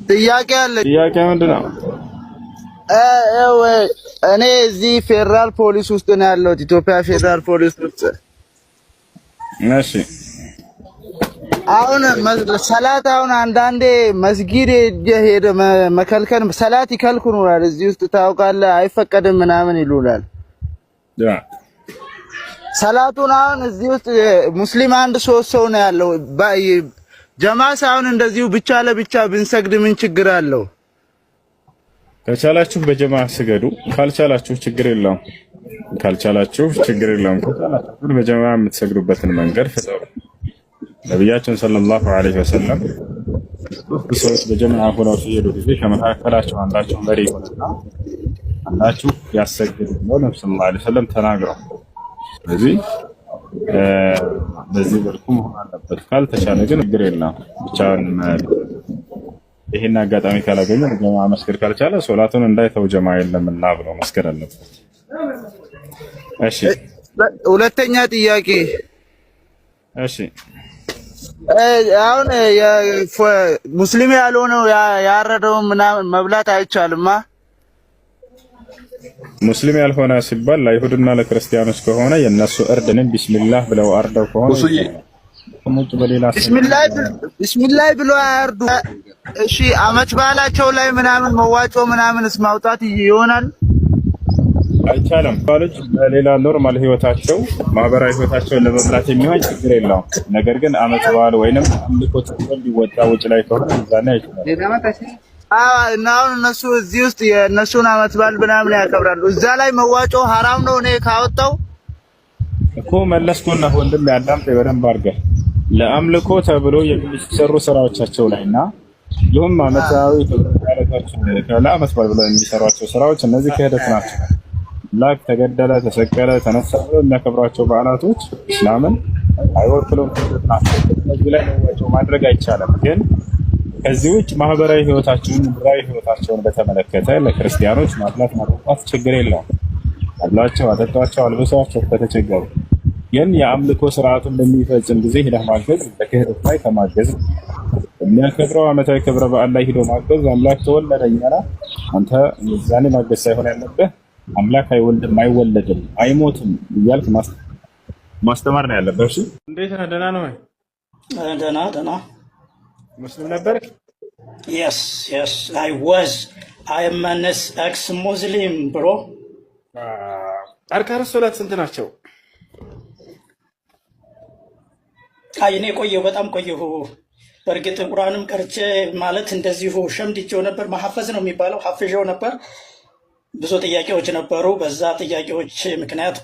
ጥያቄ አለ። ጥያቄ ምንድነው? እኔ እዚህ ፌደራል ፖሊስ ውስጥ ነው ያለሁት፣ ኢትዮጵያ ፌደራል ፖሊስ ውስጥ። እሺ አሁን ሰላት አሁን አንዳንዴ መስጊድ ሄደ መከልከል ሰላት ይከልክሉናል። እዚህ ውስጥ ታውቃለህ፣ አይፈቀድም ምናምን ይሉናል። ሰላቱን አሁን እዚህ ውስጥ ሙስሊም አንድ 3 ሰው ነው ያለው። ጀማ ሳይሆን እንደዚሁ ብቻ ለብቻ ብንሰግድ ምን ችግር አለው? ከቻላችሁ በጀማ ስገዱ፣ ካልቻላችሁ ችግር የለውም። ካልቻላችሁ ችግር የለውም። ከቻላችሁ በጀማ የምትሰግዱበትን መንገድ ፍጠሩ። ነብያችን ሰለላሁ ዐለይሂ ወሰለም ሰዎች በጀማ ሆነው ሲሄዱ ጊዜ ከመካከላቸው አንዳቸው መሪ ሆነና አንዳችሁ ያሰግድ ነው ነብዩ ሰለላሁ ዐለይሂ ወሰለም ተናግረው። ስለዚህ በዚህ መልኩ መሆን አለበት። ካልተቻለ ግን ችግር የለውም። ብቻውን ይሄን አጋጣሚ ካላገኘ ጀማ መስገድ ካልቻለ ሶላቱን እንዳይተው ጀማ የለምና ብሎ መስገድ አለበት። እሺ ሁለተኛ ጥያቄ። እሺ አሁን ሙስሊም ያልሆነው ያረደው ምናምን መብላት አይቻልማ? ሙስሊም ያልሆነ ሲባል ለአይሁድና ለክርስቲያኖች ከሆነ የነሱ እርድንም ቢስሚላህ ብለው አርደው ከሆነ ሙጭ በሌላ ቢስሚላህ ብለው አርዱ። እሺ አመት በዓላቸው ላይ ምናምን መዋጮ ምናምንስ ማውጣት ይሆናል? አይቻልም። ባልጅ በሌላ ኖርማል ህይወታቸው ማህበራዊ ህይወታቸውን ለመምራት የሚሆን ችግር የለውም። ነገር ግን አመት በዓል ወይንም አምልኮ ተቆል ሊወጣ ውጭ ላይ ከሆነ ዛና አይቻልም። እና አሁን እነሱ እዚህ ውስጥ የእነሱን አመት በዓል ምናምን ያከብራሉ። እዛ ላይ መዋጮ ሐራም ነው። እኔ ካወጣው እኮ መለስኩና ወንድም ያዳምጥ በደንብ አድርገህ ለአምልኮ ተብሎ የሚሰሩ ስራዎቻቸው ላይና ይሁን አመታዊ ተግባራቶች ለአመት በዓል ብለው የሚሰሯቸው ስራዎች እነዚህ ክህደት ናቸው። ላክ ተገደለ፣ ተሰቀለ፣ ተነሳ ብለው የሚያከብሯቸው በዓላቶች እስላምን አይወክሉም። ክህደት ናቸው። እነዚህ ላይ መዋጮ ማድረግ አይቻልም። ግን ከዚህ ውጭ ማህበራዊ ህይወታቸውን ምድራዊ ህይወታቸውን በተመለከተ ለክርስቲያኖች ማብላት ማጠጣት ችግር የለውም። አብላቸው፣ አጠጧቸው፣ አልብሷቸው ከተቸገሩ። ግን የአምልኮ ስርዓቱን በሚፈጽም ጊዜ ሄደህ ማገዝ በክህደት ላይ ከማገዝ የሚያከብረው ዓመታዊ ክብረ በዓል ላይ ሄዶ ማገዝ አምላክ ተወለደ እያለ አንተ ዛኔ ማገዝ ሳይሆን ያለብህ አምላክ አይወልድም፣ አይወለድም፣ አይሞትም እያልክ ማስተማር ነው ያለብህ። እሺ እንዴት ነህ? ደህና ነው ወይ? ደህና ሙስሊም ነበርክ? Yes, I was. I am an ex-Muslim, bro. አርካን ሶላት ስንት ናቸው? እኔ በጣም ቆየሁ። በእርግጥ ቁርአንም ቀርቼ ማለት እንደዚሁ ሸምድጄው ነበር። ማሐፈዝ ነው የሚባለው፣ ሐፍዤው ነበር። ብዙ ጥያቄዎች ነበሩ። በዛ ጥያቄዎች ምክንያት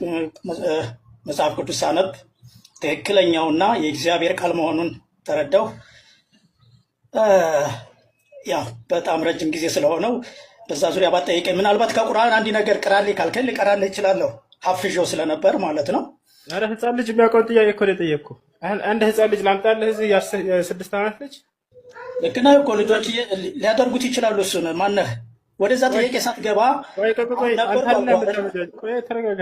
መጽሐፍ ቅዱስ አነብ ትክክለኛውና የእግዚአብሔር ቃል መሆኑን ተረዳሁ። ያው በጣም ረጅም ጊዜ ስለሆነው በዛ ዙሪያ ባጠይቀኝ ምናልባት ከቁርአን አንድ ነገር ቅራልኝ ካልከኝ ልቀራልህ እችላለሁ። ሐፍዤው ስለነበር ማለት ነው። ኧረ ህፃን ልጅ የሚያውቀውን ጥያቄ እኮ ነው የጠየቅኩህ። አንድ ህፃን ልጅ ላምጣልህ? እዚህ የ6 ዓመት ልጅ ልክ ነህ እኮ ልጆች ሊያደርጉት ይችላሉ። እሱን ማነህ ወደዛ ጥያቄ ሳትገባ ቆይ ተረጋጋ።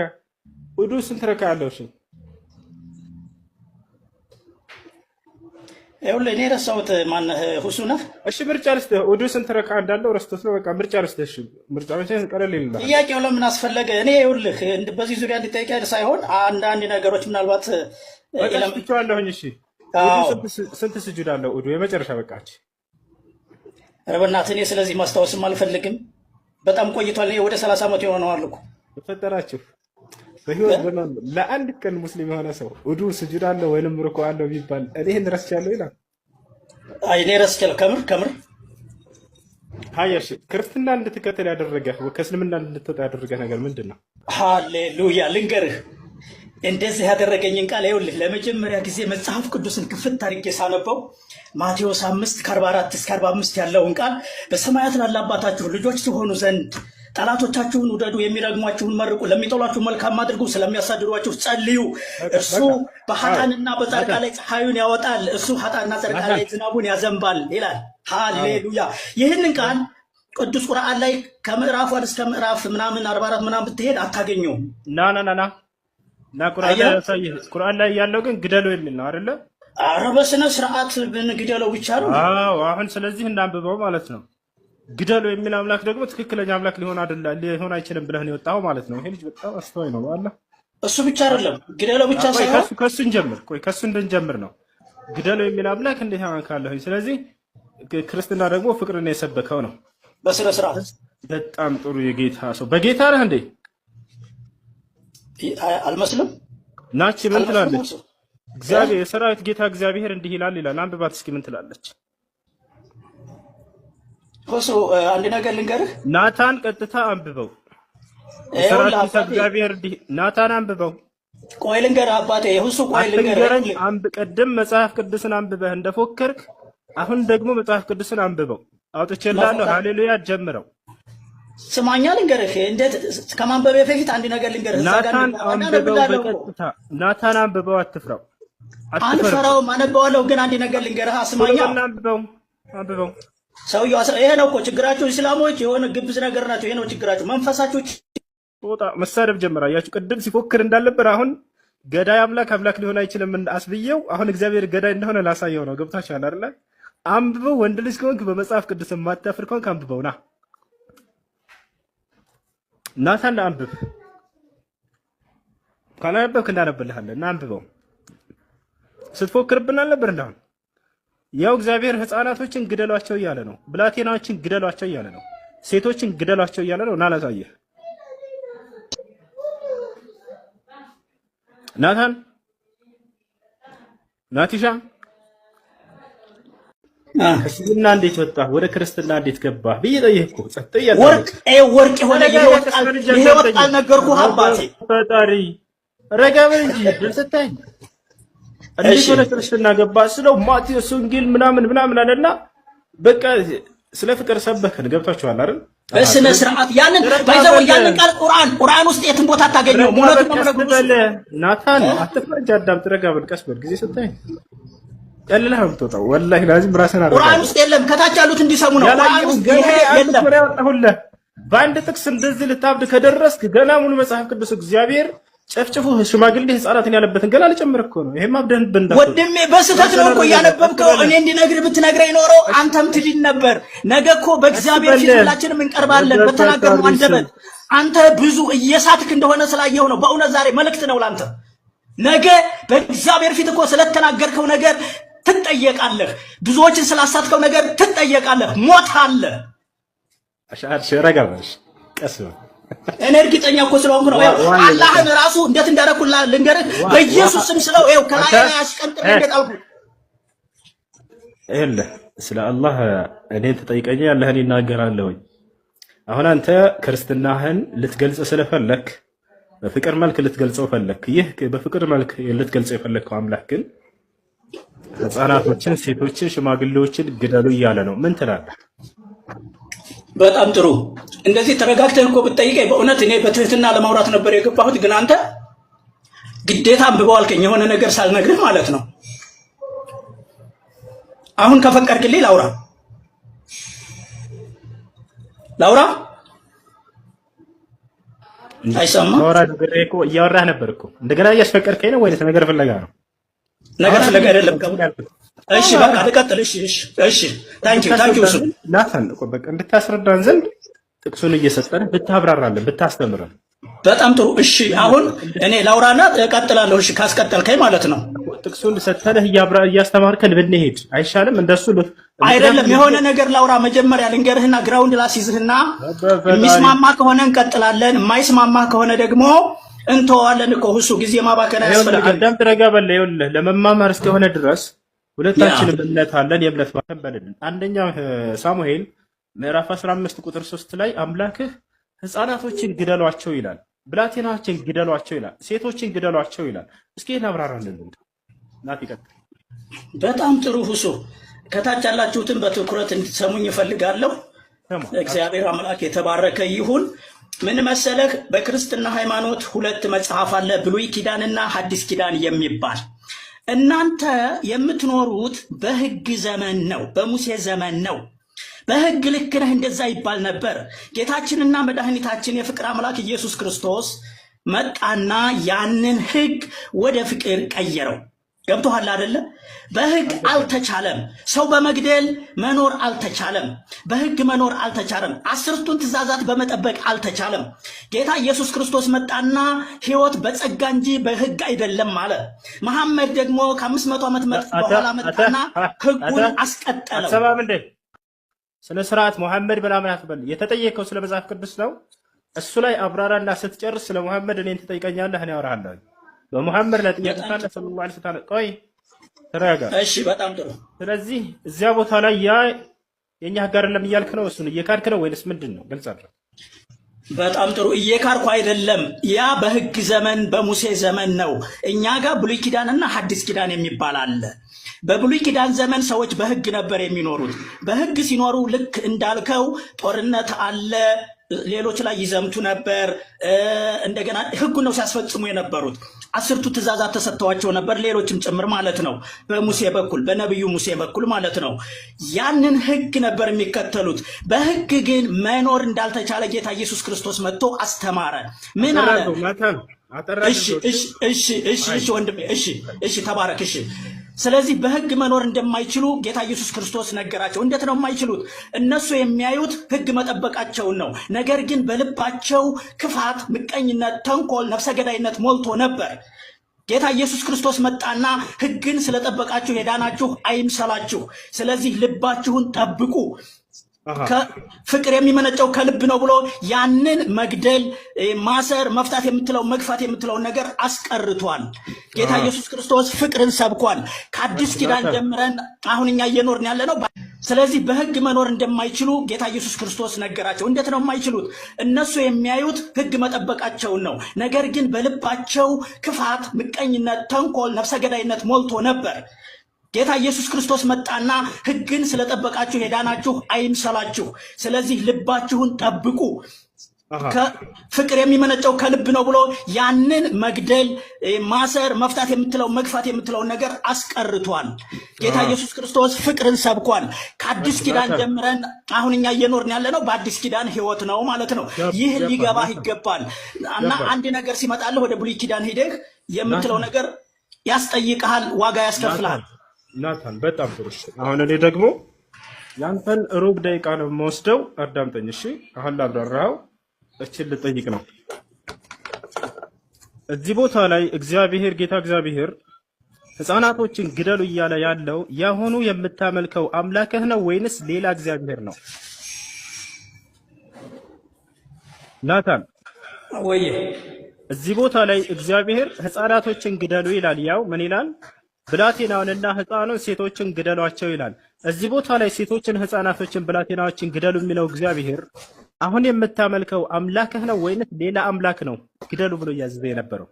ውዱ ስንት ረካ አለው? እሺ ይኸውልህ እኔ ረሳሁት። ማነህ ሁሱ ነህ? እሺ ምርጫ ልስጥህ። ውዱ ስንት ረካ እንዳለው ረስቶት ነው። በቃ ምርጫ ልስጥህ። እሺ ምርጫ መቼም ቀለል ይላል። ጥያቄው ለምን አስፈለገ? እኔ ይኸውልህ በዚህ ዙሪያ እንድጠይቅ ሳይሆን አንዳንድ ነገሮች ምናልባት እለምጥቻለሁኝ። እሺ ስንት ስጁድ አለው ውዱ? የመጨረሻ በቃች። ኧረ በእናትህ እኔ ስለዚህ ማስታወስም አልፈልግም። በጣም ቆይቷል። እኔ ወደ 30 ዓመት የሆነዋል እኮ በፈጠራችሁ። በህይወት ዘመን ለአንድ ቀን ሙስሊም የሆነ ሰው ውዱ ስጁድ አለው ወይንም ሩኩዕ አለው ቢባል እኔ ይሄን ረስቻለሁ ይላል። አይ እኔ ረስቻለሁ። ከምር ሃያሽ ክርስትና እንድትከተል ያደረገህ ከእስልምና እንድትወጣ ያደረገህ ነገር ምንድን ነው? ሃሌሉያ ልንገርህ። እንደዚህ ያደረገኝን ቃል ይኸውልህ ለመጀመሪያ ጊዜ መጽሐፍ ቅዱስን ክፍት አድርጌ ሳነበው ማቴዎስ 5:44 እስከ 45 ያለውን ቃል በሰማያት ላለ አባታችሁ ልጆች ትሆኑ ዘንድ ጠላቶቻችሁን ውደዱ፣ የሚረግሟችሁን መርቁ፣ ለሚጠሏችሁ መልካም አድርጉ፣ ስለሚያሳድዷችሁ ጸልዩ። እርሱ በኃጥአንና በጻድቃን ላይ ፀሐዩን ያወጣል፣ እሱ ኃጥአንና ጻድቃን ላይ ዝናቡን ያዘንባል ይላል። ሃሌሉያ። ይህንን ቃል ቅዱስ ቁርአን ላይ ከምዕራፍ ወደ እስከ ምዕራፍ ምናምን 44 ምናምን ብትሄድ አታገኘውም። ና ቁርአን ላይ ያሳየህ። ቁርአን ላይ ያለው ግን ግደሉ የሚል ነው አይደለ? ኧረ በስነ ስርዓት ብንግደለው ብቻ ነው። አዎ አሁን ስለዚህ እናንብበው ማለት ነው። ግደሉ የሚል አምላክ ደግሞ ትክክለኛ አምላክ ሊሆን አይችልም ብለህ ነው የወጣው ማለት ነው። ይሄ ልጅ በጣም አስተዋይ ነው አላህ። እሱ ብቻ አይደለም ግደለው ብቻ ሳይሆን ከሱ እንጀምር። ከሱ እንድንጀምር ነው። ግደለው የሚል አምላክ እንዴት ያንካለህ? ስለዚህ ክርስትና ደግሞ ፍቅርን የሰበከው ነው በስነ ስርዓት። በጣም ጥሩ የጌታ ሰው። በጌታ ነህ እንዴ? አልመስልም። ናቺ ምን ትላለች? እግዚአብሔር የሰራዊት ጌታ እግዚአብሔር እንዲህ ይላል። አንብባት እስኪ ምን ትላለች? ሁሱ አንድ ነገር ልንገርህ። ናታን ቀጥታ አንብበው። የሰራዊት ጌታ እግዚአብሔር እንዲህ ናታን አንብበው። ቆይ ልንገርህ አባቴ ሁሱ ቆይ ልንገርህ። ቀደም መጽሐፍ ቅዱስን አንብበህ እንደፎከርክ አሁን ደግሞ መጽሐፍ ቅዱስን አንብበው። አውጥቼልሃለሁ። ሃሌሉያ ጀምረው። ስማኛ ልንገርህ። እንዴት ከማንበቤ በፊት አንድ ነገር ልንገርህ። ናታን አንብበው በቀጥታ ናታን አንብበው። አትፍራው። አልፈራውም፣ አነበዋለሁ። ግን አንድ ነገር ልንገርህ። ስማኛ አንብበው። ሰውዬው ይሄ ነው እኮ ችግራችሁ። እስላሞች የሆነ ግብዝ ነገር ናቸው። ይሄ ነው ችግራችሁ። መንፈሳችሁ ጦጣ መሳደብ ጀመረ። አያችሁ ቅድም ሲፎክር እንዳልነበር አሁን ገዳይ አምላክ ሊሆን አይችልም አስብየው አሁን እግዚአብሔር ገዳይ እንደሆነ ላሳየው ነው። ገብታችኋል አይደል? አንብበው። ወንድ ልጅ ከሆንክ በመጽሐፍ ቅዱስ የማታፍር ከሆንክ አንብበው። ናታን አንብብ። ካላነበብክ እንዳነብልሃለሁ እና አንብበው። ስትፎክርብን አልነበር እንዳሁን? ያው እግዚአብሔር ሕፃናቶችን ግደሏቸው እያለ ነው። ብላቴናዎችን ግደሏቸው እያለ ነው። ሴቶችን ግደሏቸው እያለ ነው። እና ላሳየህ ናታን ናቲሻ ከእስልምና እንዴት ወጣ ወደ ክርስትና እንዴት ገባ ብዬ ጠየቅኩ። ጸጥ እያለ ወርቅ የሆነ ይሄ ወጣ ነገርኩህ አባቴ። ፈጣሪ ረጋ በል እንጂ ድል ስታይ እንዴት ወደ ክርስትና ገባ ስለው ማቴዎስ ወንጌል ምናምን አለና በቃ ስለ ፍቅር ሰበከን። ገብታችኋል አይደል? በስነ ስርዓት ያንን ባይዘው ያንን ቃል ቁርአን ውስጥ የትም ቦታ አታገኘው። ሞለት ነው ናታን አትፈርጅ። አዳም ትረጋ በል ቀስ በል ጊዜ ስታይ ቀልለህ አምጥተው ወላሂ ላዚም ራስን አረጋ። ቁርአን ውስጥ የለም። ከታች ያሉት እንዲሰሙ ነው። ቁርአን ውስጥ ይሄ የለም። በአንድ ጥቅስ እንደዚህ ልታብድ ከደረስክ ገና ሙሉ መጽሐፍ ቅዱስ እግዚአብሔር ጨፍጭፉ ሽማግሌ ህፃናትን ያለበትን ገና ልጨምር እኮ ነው። ይሄማ አብደን ወንድሜ በስህተት ነው እኮ እያነበብከው። እኔ እንዲነግርህ ብትነግረኝ ኖሮ አንተም ትድን ነበር። ነገ እኮ በእግዚአብሔር ፊት ሁላችንም እንቀርባለን በተናገርነው አንደበት። አንተ ብዙ እየሳትክ እንደሆነ ስላየው ነው። በእውነት ዛሬ መልእክት ነው ላንተ። ነገ በእግዚአብሔር ፊት እኮ ስለተናገርከው ነገር ትጠየቃለህ። ብዙዎችን ስላሳትከው ነገር ትጠየቃለህ። ሞት አለ። ረጋበሽ ቀስ እኔ እርግጠኛ እኮ ስለሆንኩ ነው። አላህን ራሱ እንዴት እንዳደረኩላ ልንገርህ። በኢየሱስ ስም ስለው ከላይ ላይ አስቀንጥር እንደጣልኩ ይኸውልህ። ስለ አላህ እኔ ትጠይቀኛለህ፣ እኔ እናገራለሁ። አሁን አንተ ክርስትናህን ልትገልጽ ስለፈለክ በፍቅር መልክ ልትገልጸው ፈለክ። ይህ በፍቅር መልክ ልትገልጸው የፈለከው አምላክ ግን ህፃናቶችን፣ ሴቶችን፣ ሽማግሌዎችን ግደሉ እያለ ነው። ምን ትላለህ? በጣም ጥሩ። እንደዚህ ተረጋግተህ እኮ ብትጠይቀኝ በእውነት እኔ በትህትና ለማውራት ነበር የገባሁት። ግን አንተ ግዴታ አንብበው አልከኝ፣ የሆነ ነገር ሳልነግርህ ማለት ነው። አሁን ከፈቀድክልኝ ላውራ አይሰማም? እያወራህ ነበር እኮ እንደገና እያስፈቀድከኝ ነው ወይስ ነገር ፍለጋ ነው? ነገር ፍለጋ አይደለም። እሺ በቃ ልቀጥል። እሺ ታንኪዩ እሱ ናታን በቃ እንድታስረዳን ዘንድ ጥቅሱን እየሰጠን ብታብራራለን ብታስተምረን በጣም ጥሩ። እሺ አሁን እኔ ላውራና እቀጥላለሁ። እሺ ካስቀጠልከኝ ማለት ነው። ጥቅሱን ሰተነህ እያስተማርከን ብንሄድ አይሻልም? እንደሱ አይደለም። የሆነ ነገር ላውራ መጀመሪያ ልንገርህና ግራውንድ ላስይዝህና የሚስማማ ከሆነ እንቀጥላለን፣ የማይስማማ ከሆነ ደግሞ እንተዋለን እኮ። ሁሱ ጊዜ ማባከን አያስፈልግም። አዳም ትረጋ በል። ይኸውልህ ለመማማር እስከሆነ ድረስ ሁለታችንም እምነት አለን። የእምነት ባተን በልልን። አንደኛ ሳሙኤል ምዕራፍ 15 ቁጥር 3 ላይ አምላክህ ህፃናቶችን ግደሏቸው ይላል፣ ብላቴናዎችን ግደሏቸው ይላል፣ ሴቶችን ግደሏቸው ይላል። እስኪ እናብራራለን። ናት ይቀጥል። በጣም ጥሩ ሁሱ። ከታች ያላችሁትን በትኩረት እንድትሰሙኝ እፈልጋለሁ። እግዚአብሔር አምላክ የተባረከ ይሁን። ምን መሰለህ፣ በክርስትና ሃይማኖት ሁለት መጽሐፍ አለ፣ ብሉይ ኪዳንና ሐዲስ ኪዳን የሚባል። እናንተ የምትኖሩት በህግ ዘመን ነው፣ በሙሴ ዘመን ነው። በህግ ልክ ነህ እንደዛ ይባል ነበር። ጌታችንና መድኃኒታችን የፍቅር አምላክ ኢየሱስ ክርስቶስ መጣና ያንን ህግ ወደ ፍቅር ቀየረው። ገብቶሃል አይደለ? በህግ አልተቻለም። ሰው በመግደል መኖር አልተቻለም። በህግ መኖር አልተቻለም። 10ቱን ትእዛዛት በመጠበቅ አልተቻለም። ጌታ ኢየሱስ ክርስቶስ መጣና ህይወት በጸጋ እንጂ በህግ አይደለም አለ። መሐመድ ደግሞ ከ500 ዓመት በኋላ መጣና ህጉን አስቀጠለው። አሰማም እንዴ ስለ ስርዓት መሐመድ ምናምን አትበል። የተጠየቀው ስለ መጽሐፍ ቅዱስ ነው። እሱ ላይ አብራራና ስትጨርስ ስለ መሐመድ እኔን ትጠይቀኛለህ፣ እኔ አወራሃለሁ። በመሐመድ ላይ ጥያቄ ካለ ሰለላሁ ዐለይሂ ወሰለም ቆይ ተረጋጋ። እሺ በጣም ጥሩ። ስለዚህ እዚያ ቦታ ላይ ያ የኛ ህግ አይደለም እያልክ ነው፣ እሱን እየካድክ ነው ወይንስ ምንድን ነው? ግልጽ አድርግ። በጣም ጥሩ። እየካድኩ አይደለም። ያ በህግ ዘመን በሙሴ ዘመን ነው። እኛ ጋር ብሉይ ኪዳንና ሐዲስ ኪዳን የሚባል አለ። በብሉይ ኪዳን ዘመን ሰዎች በህግ ነበር የሚኖሩት። በህግ ሲኖሩ ልክ እንዳልከው ጦርነት አለ፣ ሌሎች ላይ ይዘምቱ ነበር። እንደገና ህጉን ነው ሲያስፈጽሙ የነበሩት። 10ቱ ትእዛዛት ተሰጥተዋቸው ነበር፣ ሌሎችም ጭምር ማለት ነው። በሙሴ በኩል በነቢዩ ሙሴ በኩል ማለት ነው። ያንን ህግ ነበር የሚከተሉት። በህግ ግን መኖር እንዳልተቻለ ጌታ ኢየሱስ ክርስቶስ መጥቶ አስተማረ። ምን አለ? እሺ ወንድሜ፣ እሺ ተባረክ። እሺ ስለዚህ በህግ መኖር እንደማይችሉ ጌታ ኢየሱስ ክርስቶስ ነገራቸው። እንዴት ነው የማይችሉት? እነሱ የሚያዩት ህግ መጠበቃቸውን ነው። ነገር ግን በልባቸው ክፋት፣ ምቀኝነት፣ ተንኮል፣ ነፍሰ ገዳይነት ሞልቶ ነበር። ጌታ ኢየሱስ ክርስቶስ መጣና ህግን ስለጠበቃችሁ የዳናችሁ አይምሰላችሁ፣ ስለዚህ ልባችሁን ጠብቁ፣ ፍቅር የሚመነጨው ከልብ ነው ብሎ ያንን መግደል፣ ማሰር፣ መፍታት የምትለው መግፋት የምትለውን ነገር አስቀርቷል። ጌታ ኢየሱስ ክርስቶስ ፍቅርን ሰብኳል። ከአዲስ ኪዳን ጀምረን አሁን እኛ እየኖርን ያለ ነው። ስለዚህ በህግ መኖር እንደማይችሉ ጌታ ኢየሱስ ክርስቶስ ነገራቸው። እንዴት ነው የማይችሉት? እነሱ የሚያዩት ህግ መጠበቃቸውን ነው። ነገር ግን በልባቸው ክፋት፣ ምቀኝነት፣ ተንኮል፣ ነፍሰ ገዳይነት ሞልቶ ነበር። ጌታ ኢየሱስ ክርስቶስ መጣና ህግን ስለጠበቃችሁ የዳናችሁ አይምሰላችሁ፣ ስለዚህ ልባችሁን ጠብቁ፣ ፍቅር የሚመነጨው ከልብ ነው ብሎ ያንን መግደል፣ ማሰር፣ መፍታት የምትለው መግፋት የምትለውን ነገር አስቀርቷል። ጌታ ኢየሱስ ክርስቶስ ፍቅርን ሰብኳል። ከአዲስ ኪዳን ጀምረን አሁን እኛ እየኖርን ያለ ነው በአዲስ ኪዳን ህይወት ነው ማለት ነው። ይህ ሊገባህ ይገባል። እና አንድ ነገር ሲመጣልህ ወደ ብሉይ ኪዳን ሂደህ የምትለው ነገር ያስጠይቅሃል፣ ዋጋ ያስከፍልሃል። ናታን በጣም ጥሩ። አሁን እኔ ደግሞ ያንተን ሩብ ደቂቃ ነው የምወስደው። አዳምጠኝ እሺ። አሁን ላብራራው እችን ልጠይቅ ነው። እዚህ ቦታ ላይ እግዚአብሔር ጌታ እግዚአብሔር ህፃናቶችን ግደሉ እያለ ያለው ያሁኑ የምታመልከው አምላክህ ነው ወይንስ ሌላ እግዚአብሔር ነው? ናታን ወይ እዚህ ቦታ ላይ እግዚአብሔር ህፃናቶችን ግደሉ ይላል። ያው ምን ይላል? ብላቴናውንና ህፃኑን ሴቶችን ግደሏቸው ይላል። እዚህ ቦታ ላይ ሴቶችን፣ ህፃናቶችን፣ ብላቴናዎችን ግደሉ የሚለው እግዚአብሔር አሁን የምታመልከው አምላክህ ነው ወይንስ ሌላ አምላክ ነው ግደሉ ብሎ እያዘዘ የነበረው?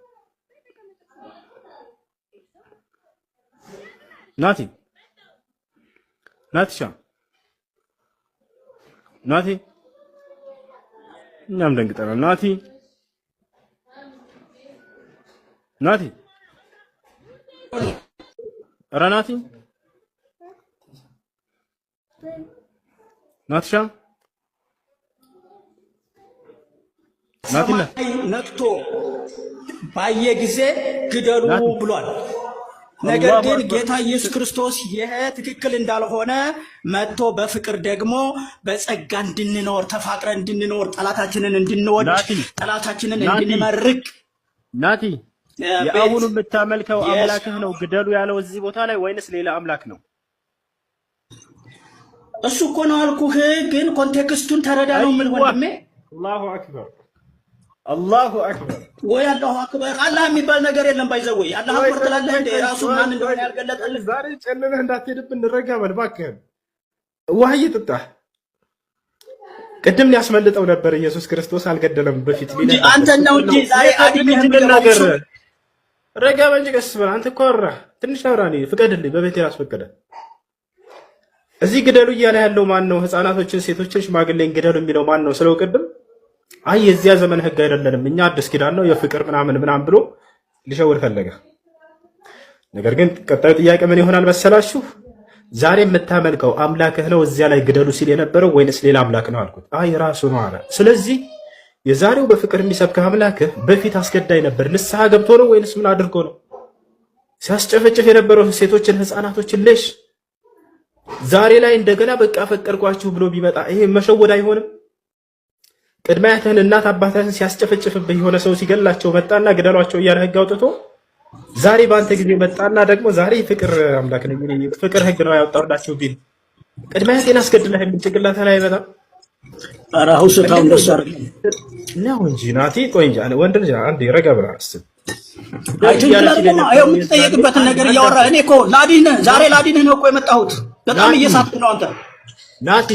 ናቲ እኛም ደንግጠናል። ናቲ ረናቲ ናትሻ ናቲና ነቅቶ ባየ ጊዜ ግደሉ ብሏል። ነገር ግን ጌታ ኢየሱስ ክርስቶስ ይሄ ትክክል እንዳልሆነ መጥቶ በፍቅር ደግሞ በጸጋ እንድንኖር፣ ተፋቅረን እንድንኖር፣ ጠላታችንን እንድንወድ፣ ጠላታችንን እንድንመርቅ ናቲ የአሁኑ የምታመልከው አምላክህ ነው ግደሉ ያለው እዚህ ቦታ ላይ ወይንስ ሌላ አምላክ ነው? እሱ እኮ ነው አልኩህ። ግን ኮንቴክስቱን ተረዳ ነው ምን ወንድሜ። አላሁ አክበር አላሁ አክበር ወይ አላሁ አክበር። አላህ የሚባል ነገር የለም። ባይዘው አላህ አክበር ትላለህ እንደ ራሱ ማን እንደሆነ ያልገለጠልህ። ዛሬ ጨልለህ እንዳትሄድብን እንረጋ በል እባክህ። ውሃ እየጠጣህ ቅድም ሊያስመልጠው ነበር ኢየሱስ ክርስቶስ አልገደለም በፊት ሊለ አንተ ነው እንጂ ዛሬ አዲስ ነገር ረጋ በንጂ ቀስ በል አንተ እኮ አወራህ። ትንሽ አውራኔ ፍቀድልኝ፣ በቤቴ አስፈቀደ። እዚህ ግደሉ እያለ ያለው ማን ነው? ህፃናቶችን፣ ሴቶችን፣ ሽማግሌን ግደሉ የሚለው ማን ነው? ስለው ቅድም አይ የዚያ ዘመን ህግ አይደለንም እኛ አዲስ ኪዳን ነው የፍቅር ምናምን ብሎ ሊሸውር ፈለገ። ነገር ግን ቀጣዩ ጥያቄ ምን ይሆናል መሰላችሁ? ዛሬ የምታመልከው አምላክህ ነው እዚያ ላይ ግደሉ ሲል የነበረው ወይንስ ሌላ አምላክ ነው አልኩት። አይ ራሱ ነው አለ። ስለዚህ የዛሬው በፍቅር የሚሰብክህ አምላክህ በፊት አስገዳይ ነበር። ንስሐ ገብቶ ነው ወይንስ ምን አድርጎ ነው? ሲያስጨፈጭፍ የነበረው ሴቶችን ህፃናቶችን ልጅ ዛሬ ላይ እንደገና በቃ ፈቀርኳችሁ ብሎ ቢመጣ ይሄ መሸወድ አይሆንም? ቅድሚያትህን እናት አባትህን ሲያስጨፈጭፍብህ የሆነ ሰው ሲገላቸው መጣና ግደሏቸው እያለ ህግ አውጥቶ ዛሬ በአንተ ጊዜ መጣና ደግሞ ዛሬ ፍቅር አምላክ ነኝ ፍቅር ህግ ነው ያወጣሁላችሁ ቢል ቅድሚያቴን አስገድለህ ምን ጭንቅላት ላይ አይመጣም? ኧረ ሁስታው እንደሱ አይደለም ነው እንጂ ናቲ ቆይ እንጂ ወንድ ልጅ አንዴ ረጋ ብለህ አስብ። የምትጠየቅበትን ነገር እያወራ እኔ እኮ ላዲንህ ዛሬ ላዲንህ ነው እኮ የመጣሁት። በጣም እየሳትክ ነው አንተ ናቲ።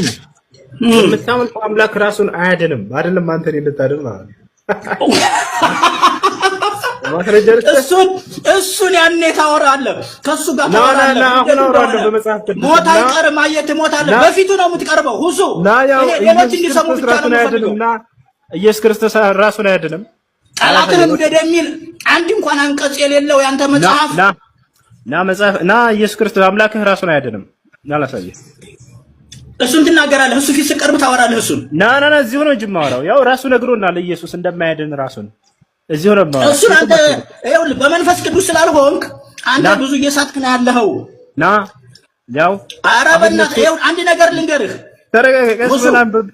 የምታመልከው አምላክ ራሱን አያድንም አይደለም አንተን ልታድን ማለት ነው። እሱን ያኔ ታወራለህ ከሱ ጋር ታወራለህ። ሞት አይቀርም አየህ ትሞታለህ። በፊቱ ነው የምትቀርበው ሁሱ ሌሎች እንዲሰሙ ብቻ ነው የምትፈልገው። ኢየሱስ ክርስቶስ ራሱን አያድንም ጠላትህን ውደድ የሚል አንድ እንኳን አንቀጽ የሌለው ያንተ መጽሐፍ ና ኢየሱስ ክርስቶስ አምላክህ ራሱን አያድንም ና ላሳየህ። እሱን ትናገራለህ እሱ ፊት ስቀርብ ታወራለህ። እሱን ና እዚሁ ነው እንጂ የማወራው ያው ራሱ ነግሮናል ኢየሱስ እንደማያድን ራሱን እዚሁ ነው የማወራው። እሱን አንተ ይኸውልህ በመንፈስ ቅዱስ ስላልሆንክ አንተ ብዙ እየሳትክ ነው ያለኸው። ና ያው ኧረ በእናትህ ይኸውልህ አንድ ነገር ልንገርህ ተረጋጋሽ ምናምን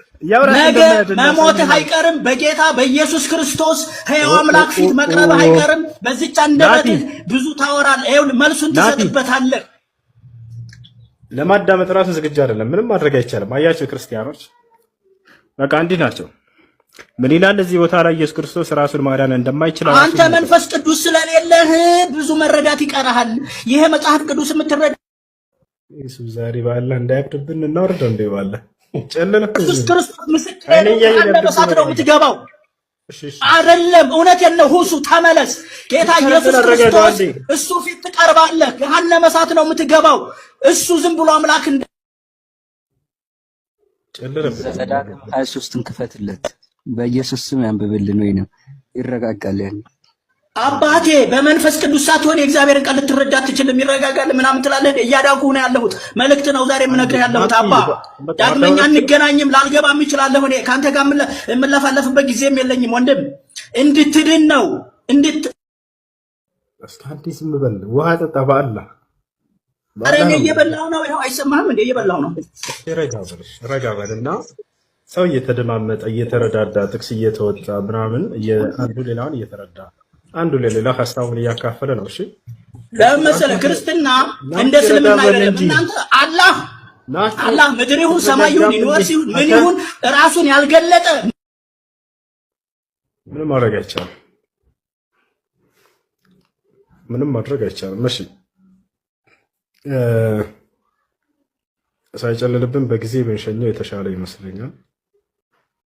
ነገ መሞትህ አይቀርም። በጌታ በኢየሱስ ክርስቶስ ሕያው አምላክ ፊት መቅረብህ አይቀርም። በዚች አንደበትህ ብዙ ታወራለህ። ይኸውልህ መልሱን ትሰጥበታለህ። ለማዳመጥ ራሱ ዝግጁ አይደለም። ምንም ማድረግ አይቻልም። አያችሁ ክርስቲያኖች በቃ እንዲህ ናቸው። ምን ይላል እዚህ ቦታ ላይ ኢየሱስ ክርስቶስ ራሱን ማዳን እንደማይችል አንተ መንፈስ ቅዱስ ስለሌለህ ብዙ መረዳት ይቀርሃል። ይሄ መጽሐፍ ቅዱስ የምትረዳ ኢየሱስ ዛሬ ባላ እንዳያብድብን እናወርደው እንደ ባላ ጨለለ ኢየሱስ ክርስቶስ ምስክር ነው የምትገባው አይደለም። እውነቴን ነው ሁሱ ተመለስ። ጌታ ኢየሱስ ክርስቶስ እሱ ፊት ትቀርባለህ። ገሃነመ እሳት ነው የምትገባው። እሱ ዝም ብሎ አምላክ እንደ ዘዳግም 23ን ክፈትለት በኢየሱስ ስም ያንብብልን ወይንም ይረጋጋል። ያን አባቴ በመንፈስ ቅዱስ ሳትሆን የእግዚአብሔርን ቃል ልትረዳ አትችልም። ይረጋጋል ምናምን ትላለህ። እያዳንኩ ነው ያለሁት። መልእክት ነው ዛሬ የምነግርህ ያለሁት። አባ ዳግመኛ እንገናኝም ላልገባም እችላለሁ። እኔ ካንተ ጋር የምለፋለፍበት ጊዜም የለኝም ወንድም። እንድትድን ነው እስኪ አዲስ ምበል ውሃ ጠጣ በአላህ አረ እኔ እየበላሁ ነው። ይኸው አይሰማህም እንዴ? እየበላሁ ነው። ረጋ በልና ሰው እየተደማመጠ እየተረዳዳ ጥቅስ እየተወጣ ምናምን አንዱ ሌላውን እየተረዳ አንዱ ለሌላው ሐሳቡን እያካፈለ ነው። እሺ ለምሳሌ ክርስትና እንደ እስልምና አይደለም። እናንተ አላህ ምድር ይሁን ሰማይ ይሁን ዩኒቨርሲቲ ይሁን ምን ይሁን ራሱን ያልገለጠ ምንም ማድረግ አይቻልም። ምንም ማድረግ አይቻልም። እሺ ሳይጨልልብን በጊዜ ብንሸኘው የተሻለ ይመስለኛል።